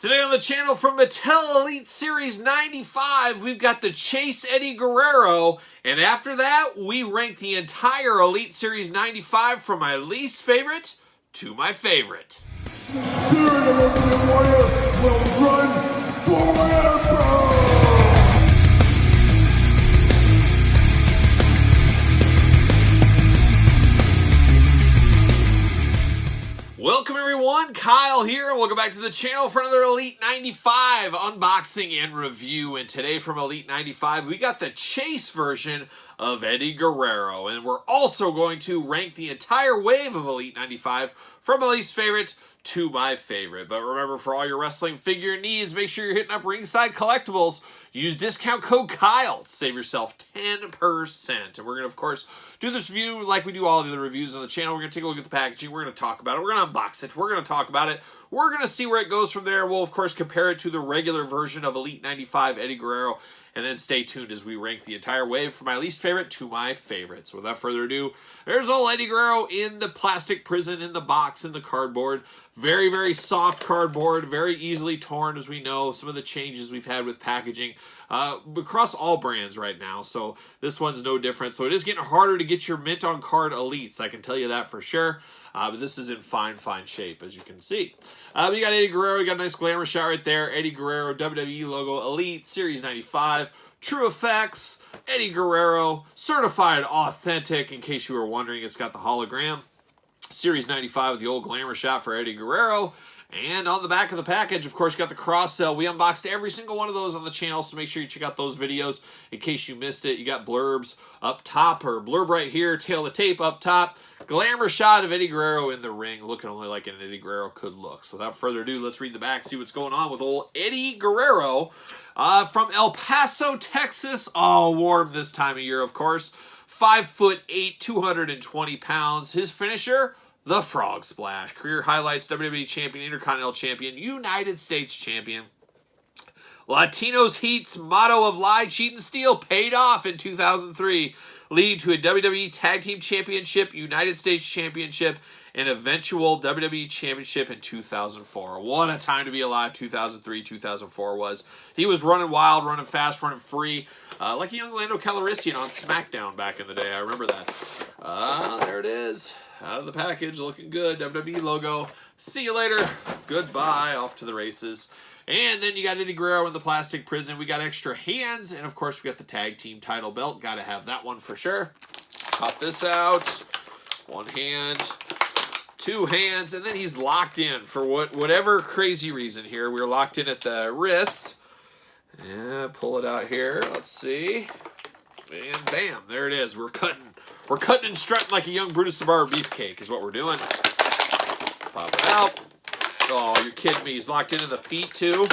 Today on the channel from Mattel Elite Series 95, we've got the Chase Eddie Guerrero, and after that, we rank the entire Elite Series 95 from my least favorite to my favorite. The spirit of Ultimate Warrior will run forever! Welcome everyone, Kyle here, and welcome back to the channel for another Elite 95 unboxing and review. And today from Elite 95, we got the Chase version of Eddie Guerrero, and we're also going to rank the entire wave of Elite 95 from my least favorite to my favorite. But remember, for all your wrestling figure needs, make sure you're hitting up Ringside Collectibles. Use discount code Kyle to save yourself 10%. And we're going to, of course, do this review like we do all the other reviews on the channel. We're going to take a look at the packaging. We're going to talk about it. We're going to unbox it. We're going to talk about it. We're going to see where it goes from there. We'll, of course, compare it to the regular version of Elite 95 Eddie Guerrero. And then stay tuned as we rank the entire wave from my least favorite to my favorite. So without further ado, there's old Eddie Guerrero in the plastic prison, in the box, in the cardboard. Very, very soft cardboard, very easily torn, as we know. Some of the changes we've had with packaging across all brands right now. So this one's no different. So it is getting harder to get your mint on card elites, I can tell you that for sure. But this is in fine, fine shape, as you can see. But you got Eddie Guerrero. You got a nice glamour shot right there. Eddie Guerrero, WWE logo, Elite, Series 95. True effects, Eddie Guerrero, certified authentic, in case you were wondering. It's got the hologram. Series 95 with the old glamour shot for Eddie Guerrero. And on the back of the package, of course, you got the cross-sell. We unboxed every single one of those on the channel, so make sure you check out those videos in case you missed it. You got blurbs up top, or blurb right here, tail of the tape up top. Glamour shot of Eddie Guerrero in the ring, looking only like an Eddie Guerrero could look. So without further ado, let's read the back, see what's going on with old Eddie Guerrero from El Paso, Texas. Oh, warm this time of year, of course. 5'8", 220 pounds. His finisher, the Frog Splash. Career highlights: WWE Champion, Intercontinental Champion, United States Champion. Latinos Heat's motto of lie, cheat, and steal paid off in 2003, leading to a WWE Tag Team Championship, United States Championship, and eventual WWE Championship in 2004. What a time to be alive 2003, 2004 was. He was running wild, running fast, running free, like a young Lando Calrissian on Smackdown back in the day. I remember that. There it is. Out of the package, looking good. WWE logo. See you later. Goodbye. Off to the races. And then you got Eddie Guerrero in the plastic prison. We got extra hands. And, of course, we got the tag team title belt. Got to have that one for sure. Pop this out. One hand. Two hands. And then he's locked in for whatever crazy reason here. We're locked in at the wrist. Yeah, pull it out here. Let's see. And bam. There it is. We're cutting and strutting like a young Brutus the Barber beefcake is what we're doing. Pop it out. Oh, you're kidding me. He's locked into the feet, too.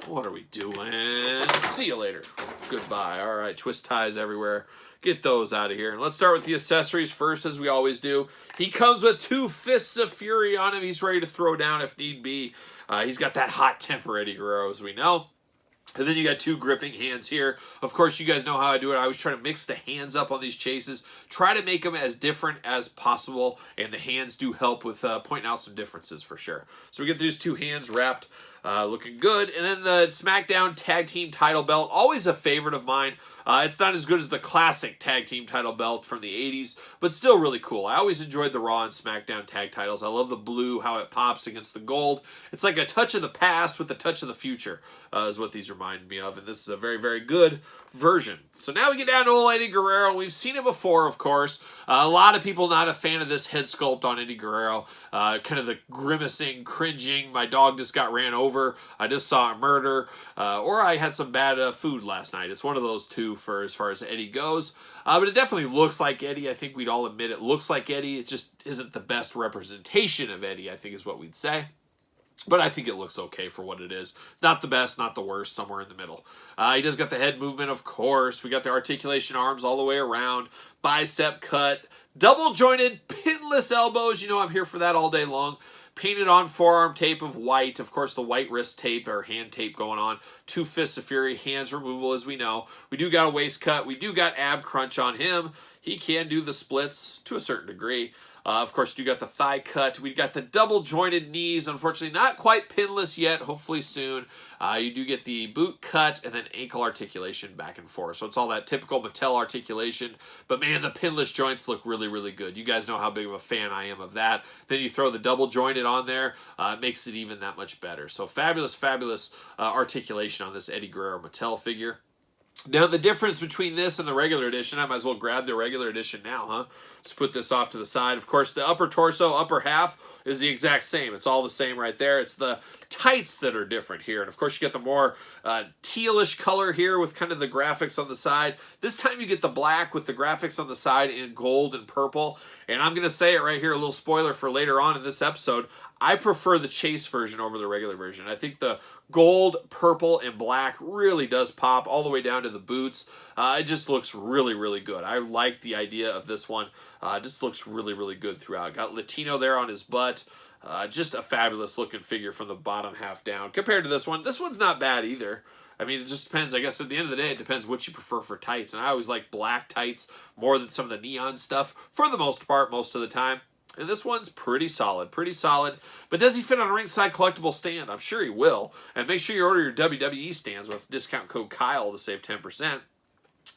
What are we doing? See you later. Goodbye. All right, twist ties everywhere. Get those out of here. And let's start with the accessories first, as we always do. He comes with 2 fists of fury on him. He's ready to throw down if need be. He's got that hot temper, Eddie Guerrero, as we know. And then you got 2 gripping hands here. Of course, you guys know how I do it. I always try to mix the hands up on these chases. Try to make them as different as possible. And the hands do help with pointing out some differences for sure. So we get these 2 hands wrapped. Looking good. And then the Smackdown Tag Team title belt. Always a favorite of mine. It's not as good as the classic Tag Team title belt from the 80s, but still really cool. I always enjoyed the Raw and Smackdown tag titles. I love the blue, how it pops against the gold. It's like a touch of the past with a touch of the future, is what these remind me of. And this is a very, very good version. So now we get down to old Eddie Guerrero. We've seen it before, of course. A lot of people not a fan of this head sculpt on Eddie Guerrero. Kind of the grimacing, cringing, my dog just got ran over, I just saw a murder, or I had some bad food last night. It's one of those two for as far as Eddie goes. But it definitely looks like Eddie. I think we'd all admit it looks like Eddie. It just isn't the best representation of Eddie, I think is what we'd say. But I think it looks okay for what it is. Not the best, not the worst, somewhere in the middle. He does got the head movement, of course. We got the articulation arms all the way around. Bicep cut. Double jointed, pinless elbows. You know I'm here for that all day long. Painted on forearm tape of white. Of course, the white wrist tape or hand tape going on. 2 fists of fury, hands removal as we know. We do got a waist cut. We do got ab crunch on him. He can do the splits to a certain degree. Of course, you got the thigh cut. We got the double jointed knees. Unfortunately, not quite pinless yet. Hopefully soon. You do get the boot cut and then ankle articulation back and forth. So it's all that typical Mattel articulation. But man, the pinless joints look really, really good. You guys know how big of a fan I am of that. Then you throw the double jointed on there. It makes it even that much better. So fabulous, fabulous articulation on this Eddie Guerrero Mattel figure. Now, the difference between this and the regular edition, I might as well grab the regular edition now, huh? Let's put this off to the side. Of course, the upper torso, upper half is the exact same. It's all the same right there. It's the tights that are different here. And, of course, you get the more tealish color here with kind of the graphics on the side. This time you get the black with the graphics on the side in gold and purple. And I'm going to say it right here, a little spoiler for later on in this episode. I prefer the Chase version over the regular version. I think the gold, purple, and black really does pop all the way down to the boots. It just looks really, really good. I like the idea of this one. It just looks really, really good throughout. Got Latino there on his butt. Just a fabulous looking figure from the bottom half down. Compared to this one, this one's not bad either. I mean, it just depends. I guess at the end of the day, it depends what you prefer for tights. And I always like black tights more than some of the neon stuff for the most part, most of the time. And this one's pretty solid, pretty solid. But does he fit on a ringside collectible stand? I'm sure he will. And make sure you order your WWE stands with discount code Kyle to save 10%.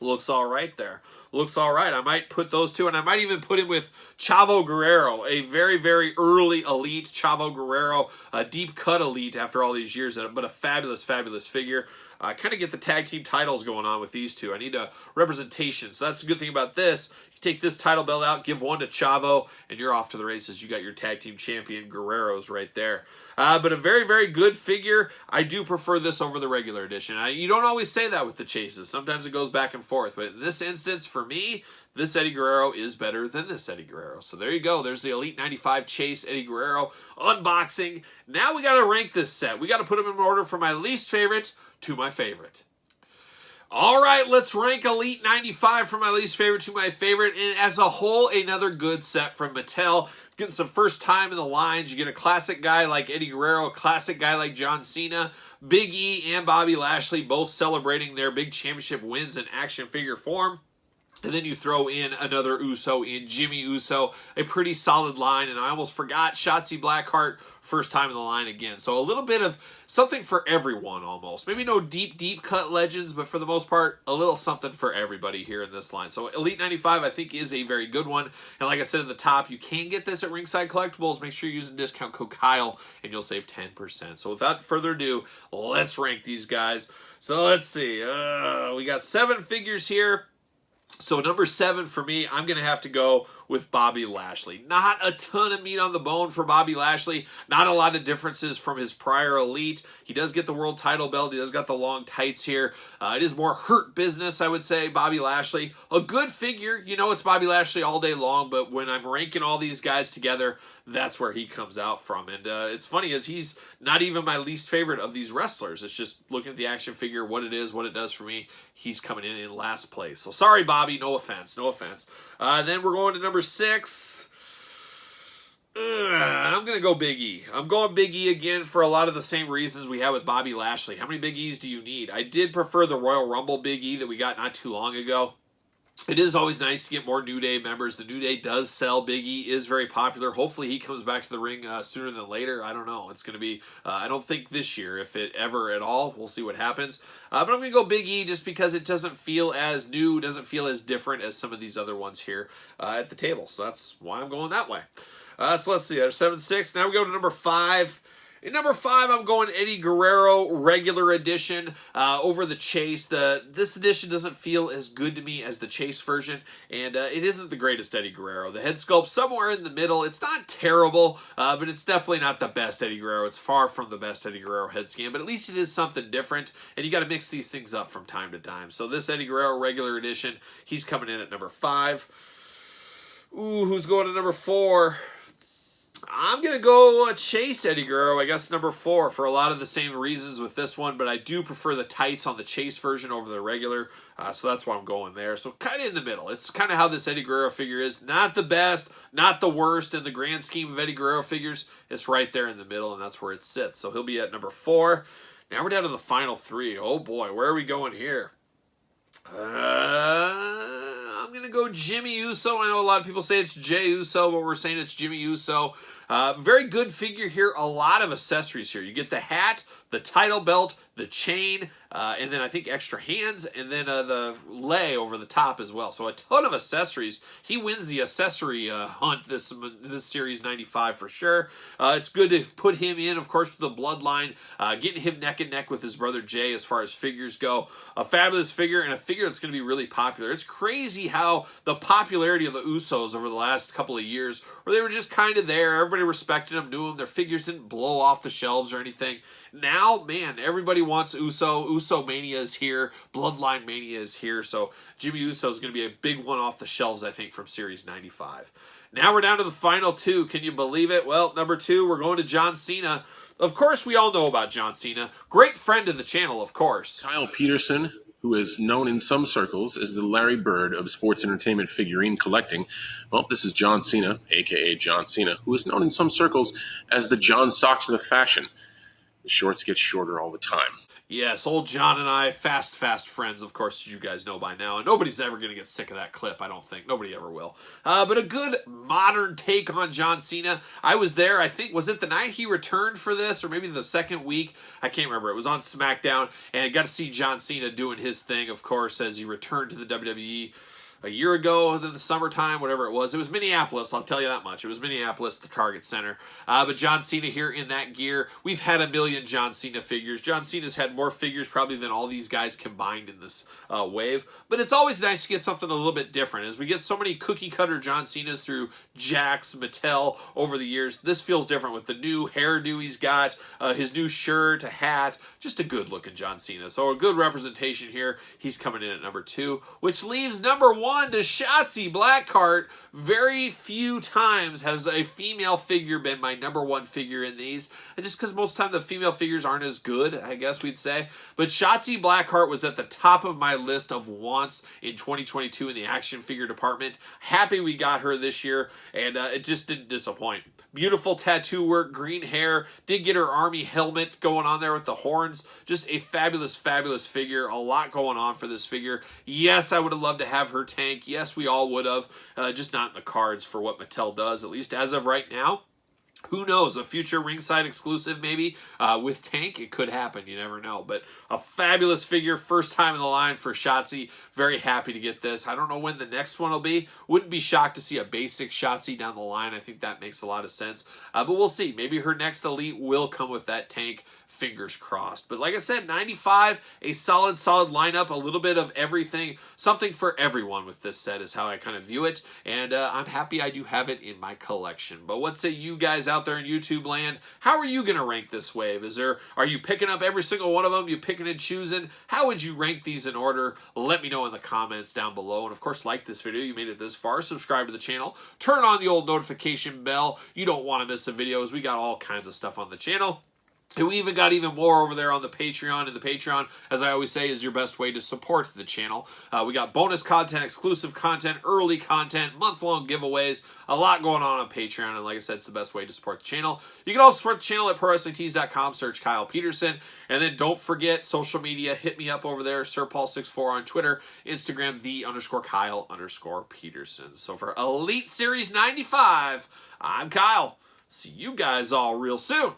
Looks all right there. Looks all right. I might put those two, and I might even put him with Chavo Guerrero, a very, very early elite Chavo Guerrero, a deep cut elite after all these years, but a fabulous, fabulous figure. Kind of get the tag team titles going on with these two. I need a representation. So that's the good thing about this. You take this title belt out, give one to Chavo, and you're off to the races. You got your tag team champion Guerreros right there. But a very, very good figure. I do prefer this over the regular edition. You don't always say that with the chases. Sometimes it goes back and forth. But in this instance, for me, this Eddie Guerrero is better than this Eddie Guerrero. So there you go. There's the Elite 95 Chase Eddie Guerrero unboxing. Now we got to rank this set. We got to put them in order from my least favorite to my favorite. All right, let's rank Elite 95 from my least favorite to my favorite. And as a whole, another good set from Mattel. Getting some first time in the lines. You get a classic guy like Eddie Guerrero, a classic guy like John Cena, Big E and Bobby Lashley both celebrating their big championship wins in action figure form. And then you throw in another Uso in Jimmy Uso, a pretty solid line. And I almost forgot Shotzi Blackheart, first time in the line again. So a little bit of something for everyone almost. Maybe no deep, deep cut legends, but for the most part, a little something for everybody here in this line. So Elite 95, I think, is a very good one. And like I said at the top, you can get this at Ringside Collectibles. Make sure you're using discount code Kyle, and you'll save 10%. So without further ado, let's rank these guys. So let's see. We got 7 figures here. So number 7 for me, I'm going to have to go with Bobby Lashley. Not a ton of meat on the bone for Bobby Lashley. Not a lot of differences from his prior Elite. He does get the world title belt. He does got the long tights here. It is more hurt business, I would say, Bobby Lashley. A good figure. You know it's Bobby Lashley all day long, but when I'm ranking all these guys together, that's where he comes out from. And it's funny as he's not even my least favorite of these wrestlers. It's just looking at the action figure, what it is, what it does for me. He's coming in last place. So sorry, Bobby. No offense. No offense. Then we're going to number 6. I'm going to go Big E. I'm going Big E again for a lot of the same reasons we had with Bobby Lashley. How many Big E's do you need? I did prefer the Royal Rumble Big E that we got not too long ago. It is always nice to get more New Day members. The New Day does sell. Big E is very popular. Hopefully he comes back to the ring sooner than later. I don't know. It's going to be, I don't think this year, if it ever at all. We'll see what happens. But I'm going to go Big E just because it doesn't feel as new, doesn't feel as different as some of these other ones here at the table. So that's why I'm going that way. So let's see. There's 7, 6. Now we go to number 5. In number 5, I'm going Eddie Guerrero regular edition over the Chase. This edition doesn't feel as good to me as the Chase version, and it isn't the greatest Eddie Guerrero. The head sculpt somewhere in the middle. It's not terrible, but it's definitely not the best Eddie Guerrero. It's far from the best Eddie Guerrero head scan, but at least it is something different, and you got to mix these things up from time to time. So this Eddie Guerrero regular edition, he's coming in at number 5. Ooh, who's going to number 4? I'm going to go Chase Eddie Guerrero, I guess number 4, for a lot of the same reasons with this one, but I do prefer the tights on the Chase version over the regular, so that's why I'm going there. So kind of in the middle. It's kind of how this Eddie Guerrero figure is. Not the best, not the worst in the grand scheme of Eddie Guerrero figures. It's right there in the middle, and that's where it sits. So he'll be at number 4. Now we're down to the final 3. Oh boy, where are we going here? I'm going to go Jimmy Uso. I know a lot of people say it's Jey Uso, but we're saying it's Jimmy Uso. Very good figure here. A lot of accessories here. You get the hat, the title belt, the chain, and then I think extra hands, and then the lei over the top as well. So a ton of accessories. He wins the accessory hunt this Series 95 for sure. It's good to put him in, of course, with the bloodline, getting him neck and neck with his brother Jey as far as figures go. A fabulous figure, and a figure that's going to be really popular. It's crazy how the popularity of the Usos over the last couple of years, where they were just kind of there, everybody respected them, knew them, their figures didn't blow off the shelves or anything. Now, man, everybody wants Uso. Uso Mania is here. Bloodline Mania is here. So Jimmy Uso is going to be a big one off the shelves, I think, from Series 95. Now we're down to the final two. Can you believe it? Well, number 2, we're going to John Cena. Of course, we all know about John Cena. Great friend of the channel, of course. Kyle Peterson, who is known in some circles as the Larry Bird of sports entertainment figurine collecting. Well, this is John Cena, a.k.a. John Cena, who is known in some circles as the John Stockton of fashion. The shorts get shorter all the time. Yes, old John and I, fast friends, of course, as you guys know by now. And nobody's ever going to get sick of that clip, I don't think. Nobody ever will. But a good modern take on John Cena. I was there, I think, was it the night he returned for this? Or maybe the second week? I can't remember. It was on Smackdown. And I got to see John Cena doing his thing, of course, as he returned to the WWE. A year ago, in the summertime, whatever it was. It was Minneapolis, I'll tell you that much. It was Minneapolis, the Target Center. But John Cena here in that gear. We've had a million John Cena figures. John Cena's had more figures probably than all these guys combined in this wave. But it's always nice to get something a little bit different. As we get so many cookie-cutter John Cenas through Jakks, Mattel over the years, this feels different with the new hairdo he's got, his new shirt, a hat. Just a good-looking John Cena. So a good representation here. He's coming in at number 2, which leaves number 1 to Shotzi Blackheart. Very few times has a female figure been my number 1 figure in these. And just because most of the time the female figures aren't as good, I guess we'd say. But Shotzi Blackheart was at the top of my list of wants in 2022 in the action figure department. Happy we got her this year, and it just didn't disappoint. Beautiful tattoo work, green hair. Did get her army helmet going on there with the horns. Just a fabulous, fabulous figure. A lot going on for this figure. Yes, I would have loved to have her tank. Yes, we all would have. Just not in the cards for what Mattel does, at least as of right now. Who knows? A future ringside exclusive maybe with Tank. It could happen. You never know. But a fabulous figure. First time in the line for Shotzi. Very happy to get this. I don't know when the next one will be. Wouldn't be shocked to see a basic Shotzi down the line. I think that makes a lot of sense. But we'll see. Maybe her next Elite will come with that Tank. Fingers crossed. But like I said, 95, a solid lineup, a little bit of everything, something for everyone with this set is how I kind of view it, and I'm happy I do have it in my collection. But what say you guys out there in YouTube land? How are you going to rank this wave? Are you picking up every single one of them? You picking and choosing? How would you rank these in order? Let me know in the comments down below, and of course, like this video. You made it this far. Subscribe to the channel. Turn on the old notification bell. You don't want to miss the videos. We got all kinds of stuff on the channel. And we even got even more over there on the Patreon. And the Patreon, as I always say, is your best way to support the channel. We got bonus content, exclusive content, early content, month-long giveaways. A lot going on Patreon. And like I said, it's the best way to support the channel. You can also support the channel at ProWrestlingTees.com. Search Kyle Peterson. And then don't forget social media. Hit me up over there. SirPaul64 on Twitter. Instagram, _Kyle_Peterson. So for Elite Series 95, I'm Kyle. See you guys all real soon.